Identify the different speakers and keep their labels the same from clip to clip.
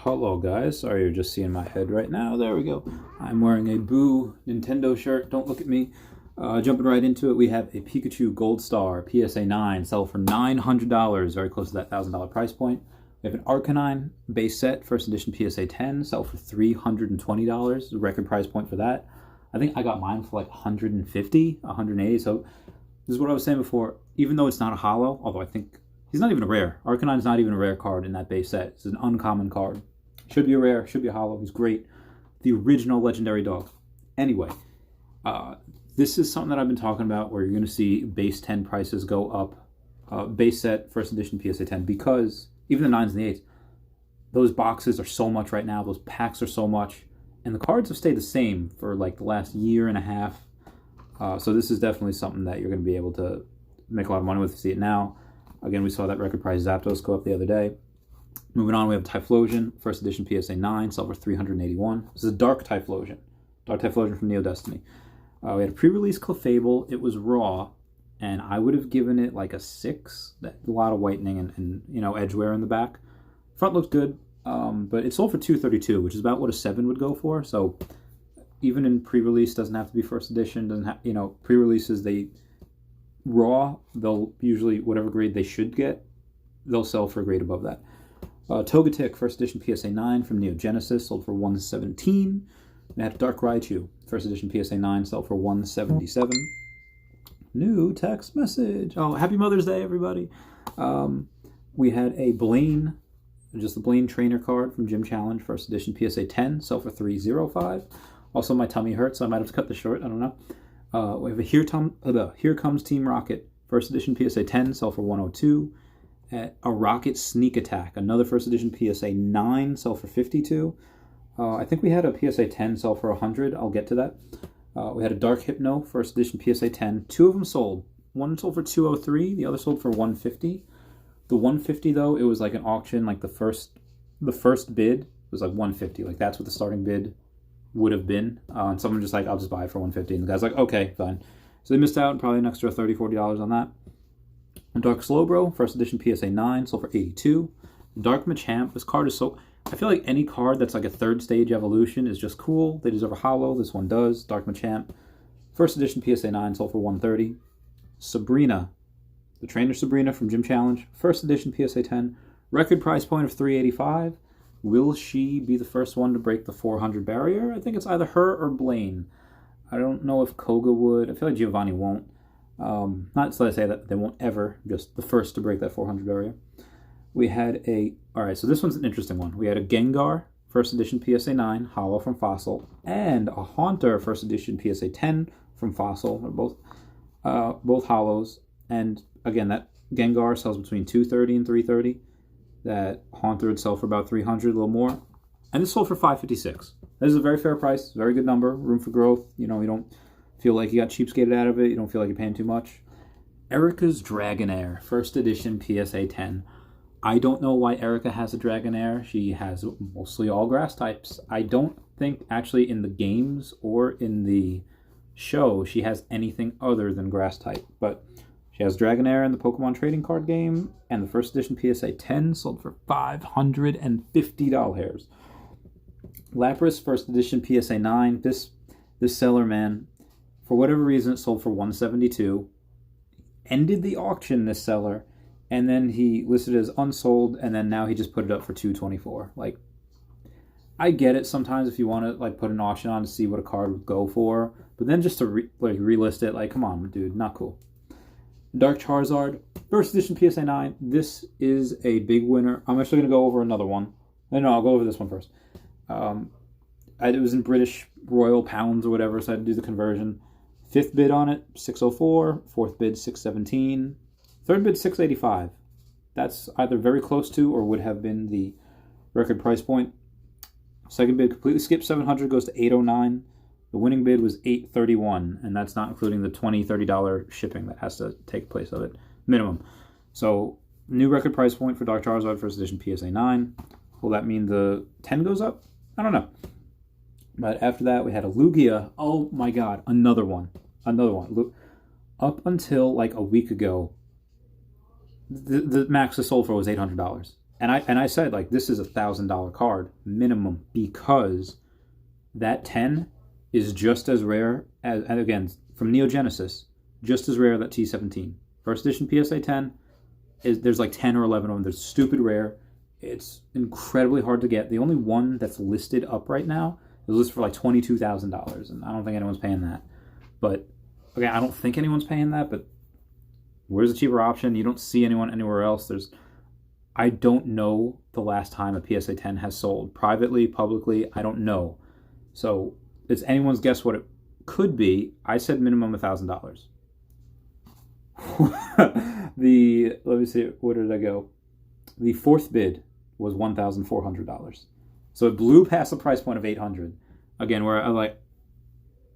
Speaker 1: Hello guys, sorry you're just seeing my head right now. There we go. I'm wearing a Boo Nintendo shirt. Don't look at me. Jumping right into it, we have a Pikachu Gold Star PSA 9, sell for $900, very close to that $1,000 price point. We have an Arcanine base set, first edition PSA 10, sell for $320, the record price point for that. I think I got mine for like 150, 180, so this is what I was saying before. Even though it's not a holo, although I think he's not even a rare. Arcanine's not even a rare card in that base set. It's an uncommon card. Should be a rare, should be a holo. He's great. The original legendary dog. Anyway, this is something that I've been talking about where you're going to see base 10 prices go up. Base set, first edition PSA 10, because even the 9s and the 8s, those boxes are so much right now. Those packs are so much. And the cards have stayed the same for like the last year and a half. So this is definitely something that you're going to be able to make a lot of money with if you see it now. Again, we saw that record price Zapdos go up the other day. Moving on, we have Typhlosion, first edition PSA 9, sell for $381. This is a Dark Typhlosion. Dark Typhlosion from Neo Destiny. We had a pre-release Clefable. It was raw, and I would have given it like a 6. A lot of whitening and edge wear in the back. Front looks good, but it sold for $232, which is about what a 7 would go for. So even in pre-release, doesn't have to be first edition. Doesn't have, pre-releases, raw, they'll usually, whatever grade they should get, they'll sell for a grade above that. Togetic, first edition PSA 9 from Neo Genesis, sold for $117. We had Dark Raichu, first edition PSA 9, sold for $177. New text message. Oh, happy Mother's Day, everybody. We had a Blaine, just the Blaine trainer card from Gym Challenge, first edition PSA 10, sold for $305. Also, my tummy hurts, so I might have to cut this short. I don't know. We have a Here Comes Team Rocket, first edition PSA 10, sell for $102. A Rocket Sneak Attack, another first edition PSA 9, sell for $52. I think we had a PSA 10 sell for $100. I'll get to that. We had a Dark Hypno, first edition PSA 10. Two of them sold. One sold for $203. The other sold for $150. The $150 though, it was like an auction. Like the first bid was like $150. Like that's what the starting bid would have been. And someone just like, I'll just buy it for $150. And the guy's like, okay, fine. So they missed out probably an extra $30, $40 on that. Dark Slowbro, first edition PSA 9, sold for $82. Dark Machamp, this card is so... I feel like any card that's like a third stage evolution is just cool. They deserve a holo. This one does. Dark Machamp, first edition PSA 9, sold for $130. Sabrina, the trainer Sabrina from Gym Challenge, first edition PSA 10, record price point of $385. Will she be the first one to break the 400 barrier? I think it's either her or Blaine. I don't know if Koga would. I feel like Giovanni won't. Not so I say that they won't ever, just the first to break that 400 barrier. We had alright, so this one's an interesting one. We had a Gengar, first edition PSA 9, holo from Fossil, and a Haunter, first edition PSA 10 from Fossil. They're both holos. And again, that Gengar sells between $230 and $330. That Haunter would sell for about $300, a little more. And this sold for $556. This is a very fair price, very good number, room for growth. You don't feel like you got cheapskated out of it. You don't feel like you're paying too much. Erica's Dragonair, first edition PSA 10. I don't know why Erica has a Dragonair. She has mostly all grass types. I don't think actually in the games or in the show she has anything other than grass type. But she has Dragonair in the Pokemon trading card game, and the first edition PSA 10 sold for $550. Lapras, first edition PSA 9. This seller, man, for whatever reason, it sold for $172. Ended the auction, this seller, and then he listed it as unsold, and then now he just put it up for $224. Like, I get it sometimes if you want to like put an auction on to see what a card would go for, but then just to relist it, like, come on, dude, not cool. Dark Charizard, first edition PSA 9. This is a big winner. I'm actually going to go over another one. No, I'll go over this one first. It was in British Royal Pounds or whatever, so I had to do the conversion. Fifth bid on it, $604. Fourth bid, $617. Third bid, $685. That's either very close to or would have been the record price point. Second bid completely skipped $700, goes to $809. The winning bid was $831, and that's not including the $20, $30 shipping that has to take place of it, minimum. So, new record price point for Dark Charizard, first edition PSA 9. Will that mean the 10 goes up? I don't know. But after that, we had a Lugia. Oh my god, another one. Up until like a week ago, the max it sold for was $800. I said, like, this is $1,000 card minimum, because that 10 is just as rare as, and again, from Neo Genesis, just as rare that T17. First edition PSA 10 there's like 10 or 11 of them. They're stupid rare. It's incredibly hard to get. The only one that's listed up right now is listed for like $22,000, and I don't think anyone's paying that. But again, I don't think anyone's paying that. But where's the cheaper option? You don't see anyone anywhere else. I don't know the last time a PSA 10 has sold privately, publicly. I don't know. So it's anyone's guess what it could be. I said minimum $1,000. Let me see, where did I go? The fourth bid was $1,400. So it blew past the price point of $800. Again, where I like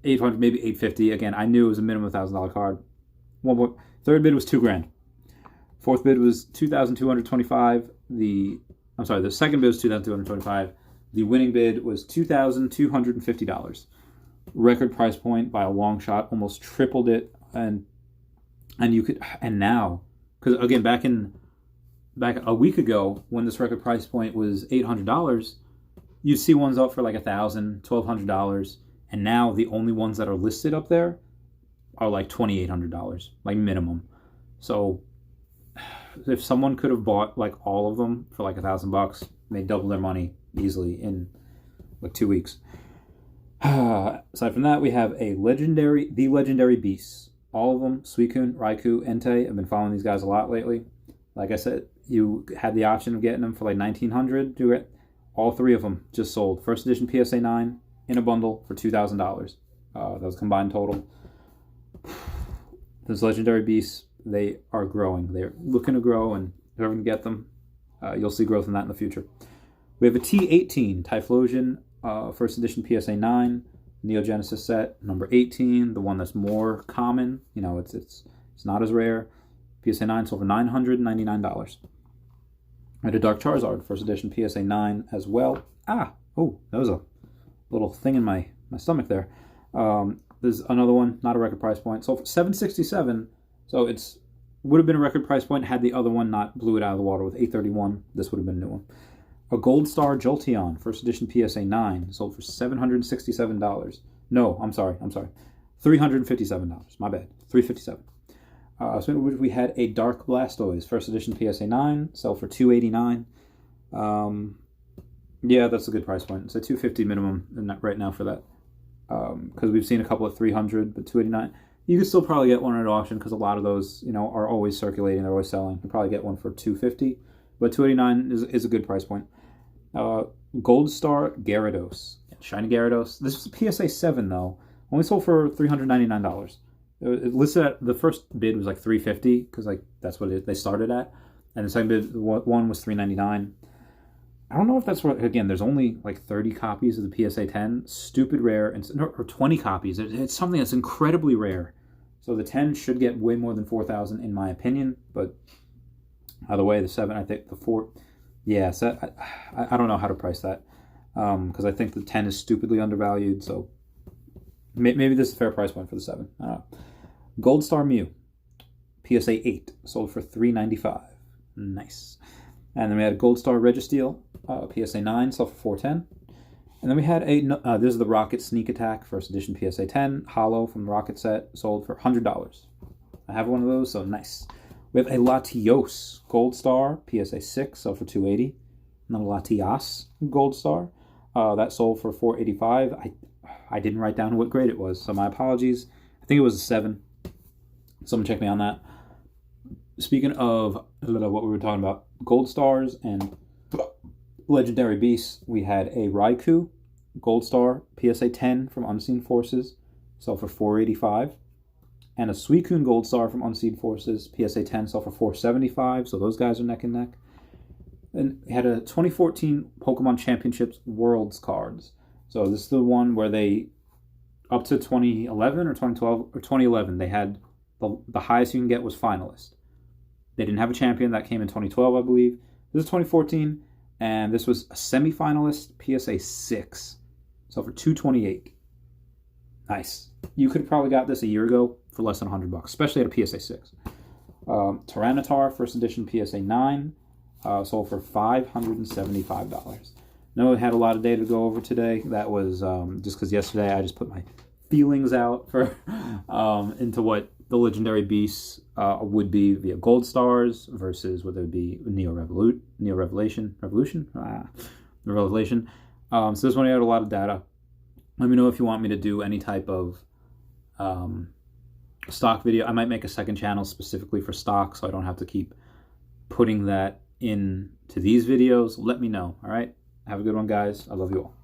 Speaker 1: $800, maybe $850. Again, I knew it was a minimum $1,000 card. Third bid was $2,000. Fourth bid was $2,225. The second bid was $2,225. The winning bid was $2,250. Record price point by a long shot, almost tripled it, and now, because again, back a week ago when this record price point was $800, you'd see ones up for like $1,000, $1,200, and now the only ones that are listed up there are like $2,800, like minimum. So if someone could have bought like all of them for like $1,000, they double their money easily in like 2 weeks. Aside from that, we have the legendary beasts. All of them, Suicune, Raikou, Entei. I've been following these guys a lot lately. Like I said, you had the option of getting them for like $1,900. Do it. All three of them just sold. First edition PSA 9 in a bundle for $2,000. That was combined total. Those legendary beasts, they are growing. They're looking to grow, and whoever can get them, you'll see growth in that in the future. We have a T18 Typhlosion, first edition PSA 9. Neo Genesis set, number 18, the one that's more common. You know, it's not as rare. PSA 9 sold for $999. I had a Dark Charizard, first edition PSA 9 as well. That was a little thing in my stomach there. There's another one, not a record price point. Sold for $767. So would have been a record price point had the other one not blew it out of the water with $831. This would have been a new one. A Gold Star Jolteon, first edition PSA 9, sold for $767. No, I'm sorry. $357. My bad. $357. So we had a Dark Blastoise, first edition PSA 9, sold for $289. Yeah, that's a good price point. It's a $250 minimum right now for that. Because we've seen a couple of $300, but $289. You could still probably get one at auction because a lot of those, are always circulating. They're always selling. You can probably get one for $250, but $289 is a good price point. Gold Star Gyarados, shiny Gyarados. This was a PSA 7 though. Only sold for $399. It listed at, the first bid was like $350 because like that's what they started at, and the second bid one was $399. I don't know if that's what. Again, there's only like 30 copies of the PSA 10, stupid rare, or 20 copies. It's something that's incredibly rare. So the 10 should get way more than 4,000 in my opinion. But either way, the 7, I think the 4. Yeah, so I don't know how to price that because I think the 10 is stupidly undervalued. So maybe this is a fair price point for the 7. I don't know. Gold Star Mew, PSA 8, sold for $395. Nice. And then we had a Gold Star Registeel, PSA 9, sold for $410. And then we had this is the Rocket Sneak Attack, first edition PSA 10, hollow from the Rocket set, sold for $100. I have one of those, so nice. We have a Latios Gold Star, PSA 6, sold for $280. And then a Latias Gold Star, that sold for $485. I didn't write down what grade it was, so my apologies. I think it was a 7. Someone check me on that. Speaking of what we were talking about, Gold Stars and Legendary Beasts, we had a Raikou Gold Star, PSA 10 from Unseen Forces, sold for $485. And a Suicune Gold Star from Unseen Forces, PSA 10, sold for $475. So those guys are neck and neck. And we had a 2014 Pokemon Championships Worlds cards. So this is the one where they, up to 2011 or 2012 or 2011, they had the highest you can get was finalist. They didn't have a champion. That came in 2012, I believe. This is 2014, and this was a semi-finalist, PSA 6. So for $228. Nice. You could have probably got this a year ago for less than $100, especially at a PSA 6. Tyranitar, first edition PSA 9. sold for $575. No, I had a lot of data to go over today. That was just because yesterday I just put my feelings out for into what the legendary beasts would be via gold stars versus whether it be Revelation. So this one I had a lot of data. Let me know if you want me to do any type of stock video. I might make a second channel specifically for stock, so I don't have to keep putting that into these videos. Let me know. All right. Have a good one, guys. I love you all.